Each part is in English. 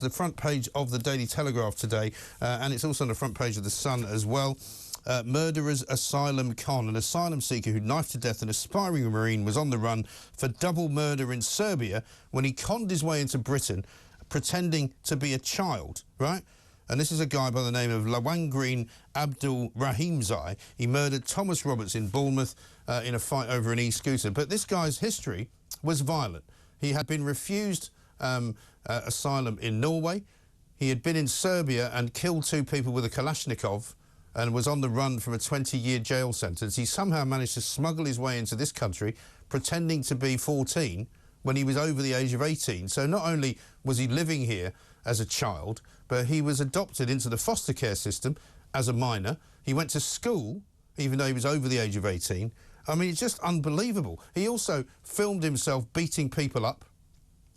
The front page of the Daily Telegraph today, and it's also on the front page of The Sun as well. Murderer's asylum con. An asylum seeker who knifed to death an aspiring Marine was on the run for double murder in Serbia when he conned his way into Britain pretending to be a child, right? And this is a guy by the name of Lawangeen Abdulrahimzai. He murdered Thomas Roberts in Bournemouth in a fight over an e-scooter. But this guy's history was violent. He had been refused asylum in Norway. He had been in Serbia and killed 2 people with a Kalashnikov and was on the run from a 20-year jail sentence. He somehow managed to smuggle his way into this country pretending to be 14 when he was over the age of 18. So not only was he living here as a child, but he was adopted into the foster care system as a minor. He went to school even though he was over the age of 18. I mean, it's just unbelievable. He also filmed himself beating people up.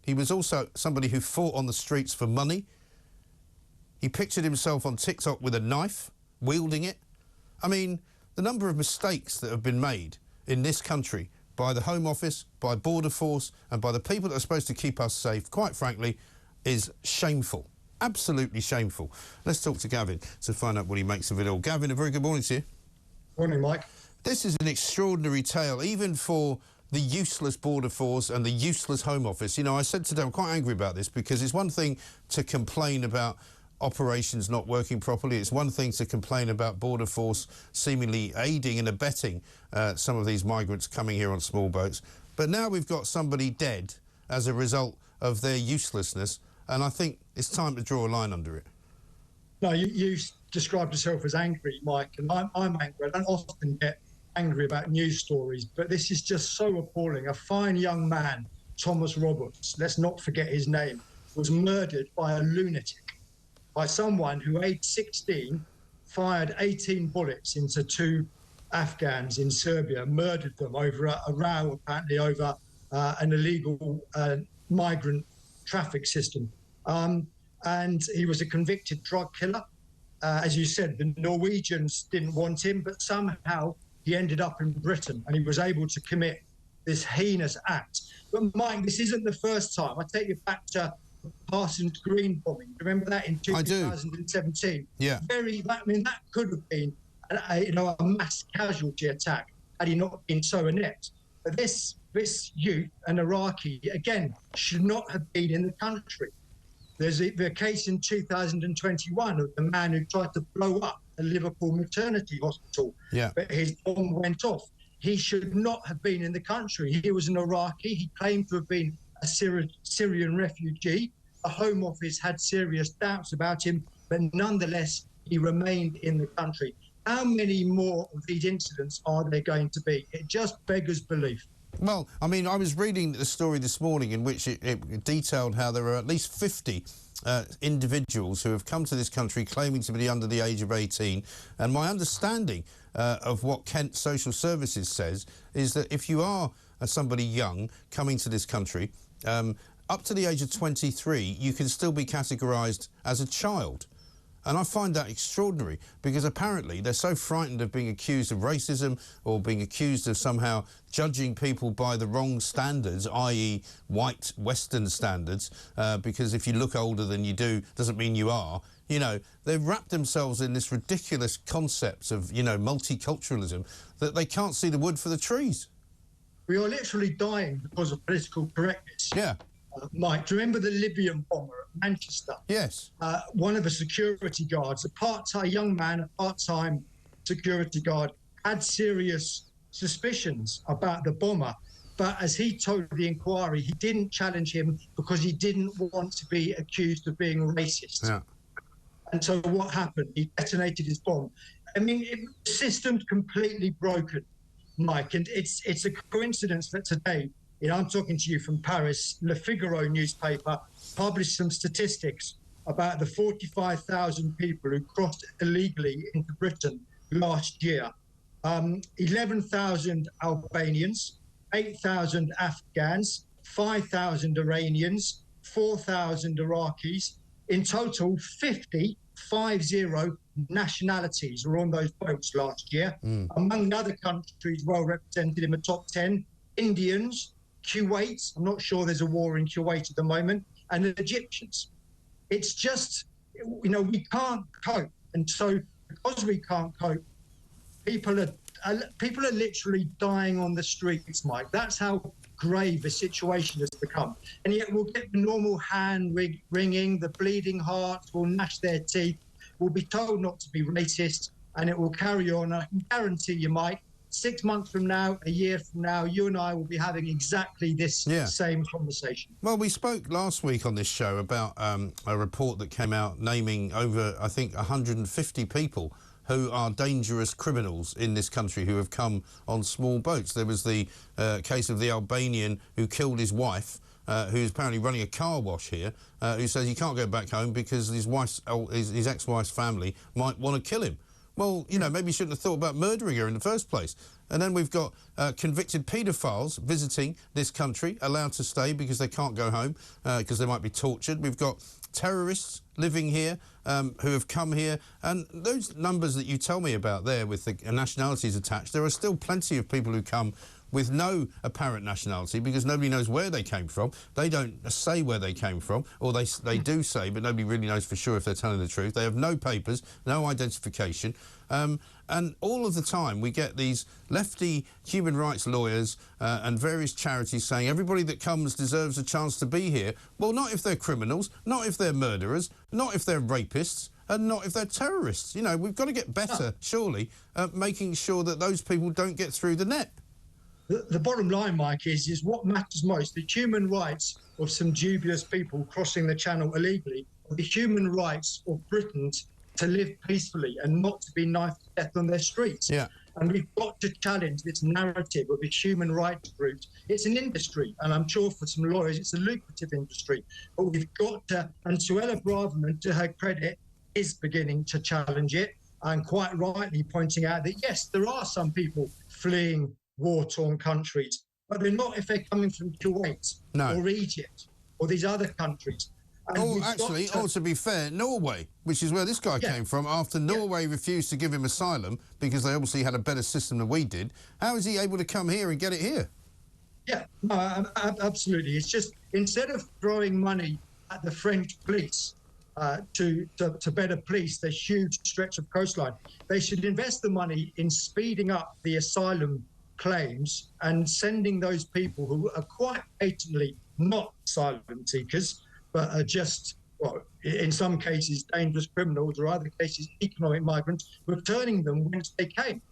He was also somebody who fought on the streets for money. He pictured himself on TikTok with a knife, wielding it. I mean, the number of mistakes that have been made in this country by the Home Office, by Border Force, and by the people that are supposed to keep us safe, quite frankly, is shameful. Absolutely shameful. Let's talk to Gavin to find out what he makes of it all. Gavin, a very good morning to you. Morning, Mike. This is an extraordinary tale, even for the useless Border Force and the useless Home Office. You know, I said today I'm quite angry about this because it's one thing to complain about operations not working properly. It's one thing to complain about Border Force seemingly aiding and abetting some of these migrants coming here on small boats. But now we've got somebody dead as a result of their uselessness, and I think it's time to draw a line under it. No, you described yourself as angry, Mike, and I'm angry. I don't often get angry about news stories, but this is just so appalling. A fine young man, Thomas Roberts, let's not forget his name, was murdered by a lunatic, by someone who, aged 16, fired 18 bullets into 2 Afghans in Serbia, murdered them over a row, apparently over an illegal migrant traffic system. And he was a convicted drug killer. As you said, the Norwegians didn't want him, but somehow he ended up in Britain and he was able to commit this heinous act. But Mike, this isn't the first time. I take you back to Parsons Green bombing. Remember that in 2017? Yeah. That could have been a mass casualty attack had he not been so inept. But this youth, an Iraqi, again, should not have been in the country. There's the case in 2021 of the man who tried to blow up a Liverpool maternity hospital, but his bomb went off. He should not have been in the country. He was an Iraqi. He claimed to have been a Syrian refugee. The Home Office had serious doubts about him, but nonetheless, he remained in the country. How many more of these incidents are there going to be? It just beggars belief. Well, I mean, I was reading the story this morning in which it detailed how there are at least 50 individuals who have come to this country claiming to be under the age of 18. And my understanding of what Kent Social Services says is that if you are somebody young coming to this country, up to the age of 23, you can still be categorised as a child. And I find that extraordinary because apparently they're so frightened of being accused of racism or being accused of somehow judging people by the wrong standards, i.e. white Western standards, because if you look older than you do, doesn't mean you are. You know, they've wrapped themselves in this ridiculous concept of, you know, multiculturalism that they can't see the wood for the trees. We are literally dying because of political correctness. Yeah. Mike, do you remember the Libyan bomber at Manchester? Yes. One of the security guards, a young man, a part-time security guard, had serious suspicions about the bomber. But as he told the inquiry, he didn't challenge him because he didn't want to be accused of being racist. Yeah. And so what happened? He detonated his bomb. I mean, the system's completely broken, Mike. And it's a coincidence that today, I'm talking to you from Paris, Le Figaro newspaper published some statistics about the 45,000 people who crossed illegally into Britain last year. 11,000 Albanians, 8,000 Afghans, 5,000 Iranians, 4,000 Iraqis. In total, 50 nationalities were on those boats last year. Among the other countries well represented in the top 10, Indians, Kuwait, I'm not sure there's a war in Kuwait at the moment, and the Egyptians. It's just, you know, we can't cope. And so because we can't cope, people are literally dying on the streets, Mike. That's how grave a situation has become. And yet we'll get the normal hand wringing, the bleeding hearts will gnash their teeth, we'll be told not to be racist, and it will carry on. I can guarantee you, Mike, 6 months from now, a year from now, you and I will be having exactly this same conversation. Well, we spoke last week on this show about a report that came out naming over, I think, 150 people who are dangerous criminals in this country who have come on small boats. There was the case of the Albanian who killed his wife, who's apparently running a car wash here, who says he can't go back home because his ex-wife's family might want to kill him. Well, you know, maybe you shouldn't have thought about murdering her in the first place. And then we've got convicted paedophiles visiting this country, allowed to stay because they can't go home, because they might be tortured. We've got terrorists living here who have come here. And those numbers that you tell me about there with the nationalities attached, there are still plenty of people who come with no apparent nationality because nobody knows where they came from. They don't say where they came from, or they do say, but nobody really knows for sure if they're telling the truth. They have no papers, no identification. And all of the time we get these lefty human rights lawyers and various charities saying everybody that comes deserves a chance to be here. Well, not if they're criminals, not if they're murderers, not if they're rapists, and not if they're terrorists. You know, we've got to get better, surely, at making sure that those people don't get through the net. The bottom line, Mike, is what matters most, the human rights of some dubious people crossing the channel illegally, or the human rights of Britons to live peacefully and not to be knifed to death on their streets. Yeah. And we've got to challenge this narrative of a human rights group. It's an industry, and I'm sure for some lawyers it's a lucrative industry, but we've got to, and Suella Braverman, to her credit, is beginning to challenge it, and quite rightly pointing out that, yes, there are some people fleeing war-torn countries, but they're not if they're coming from Kuwait or Egypt or these other countries. And actually, to be fair, Norway, which is where this guy came from, after Norway refused to give him asylum because they obviously had a better system than we did, how is he able to come here and get it here? Yeah, no, absolutely. It's just, instead of throwing money at the French police to better police the huge stretch of coastline, they should invest the money in speeding up the asylum claims and sending those people who are quite patently not asylum seekers, but are just, well, in some cases dangerous criminals, or other cases economic migrants, returning them whence they came.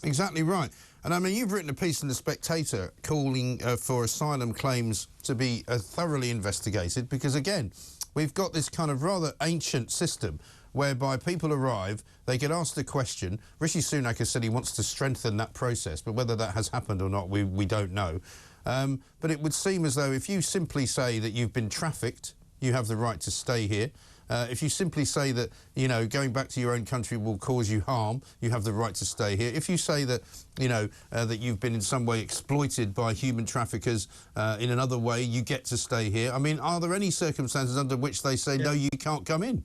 Exactly right. And I mean, you've written a piece in The Spectator calling for asylum claims to be thoroughly investigated because, again, we've got this kind of rather ancient system whereby people arrive, they get asked a question. Rishi Sunak has said he wants to strengthen that process, but whether that has happened or not, we don't know. But it would seem as though if you simply say that you've been trafficked, you have the right to stay here. If you simply say that, you know, going back to your own country will cause you harm, you have the right to stay here. If you say that, you know, that you've been in some way exploited by human traffickers in another way, you get to stay here. I mean, are there any circumstances under which they say, no, you can't come in?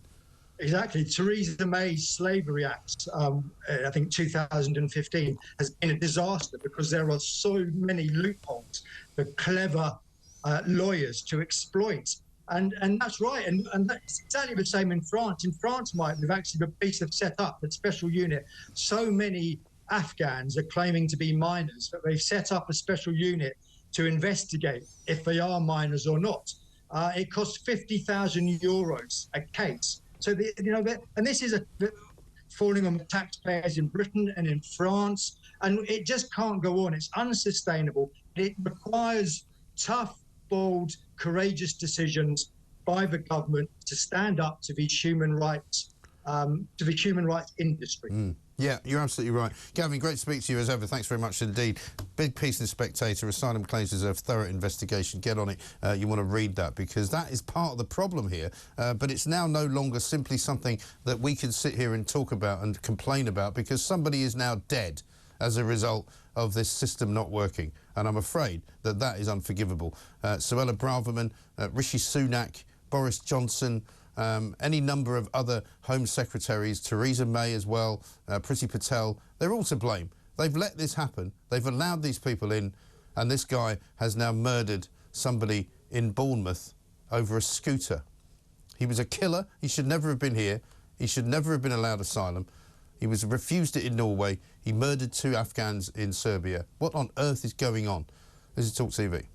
Exactly. Theresa May's Slavery Act, I think 2015, has been a disaster because there are so many loopholes for clever lawyers to exploit. And that's right. And that's exactly the same in France. In France, Mike, the police have set up a special unit. So many Afghans are claiming to be minors that they've set up a special unit to investigate if they are minors or not. It costs 50,000 euros a case. So, and this is falling on the taxpayers in Britain and in France, and it just can't go on. It's unsustainable. It requires tough, bold, courageous decisions by the government to stand up to these human rights, to the human rights industry. Yeah, you're absolutely right. Gavin, great to speak to you as ever. Thanks very much indeed. Big piece in The Spectator. Asylum claims deserve thorough investigation. Get on it. You want to read that because that is part of the problem here. But it's now no longer simply something that we can sit here and talk about and complain about because somebody is now dead as a result of this system not working. And I'm afraid that that is unforgivable. Suella Braverman, Rishi Sunak, Boris Johnson, any number of other Home Secretaries, Theresa May as well, Priti Patel, they're all to blame. They've let this happen. They've allowed these people in, and this guy has now murdered somebody in Bournemouth over a scooter. He was a killer. He should never have been here. He should never have been allowed asylum. He was refused it in Norway. He murdered 2 Afghans in Serbia. What on earth is going on? This is talkTV.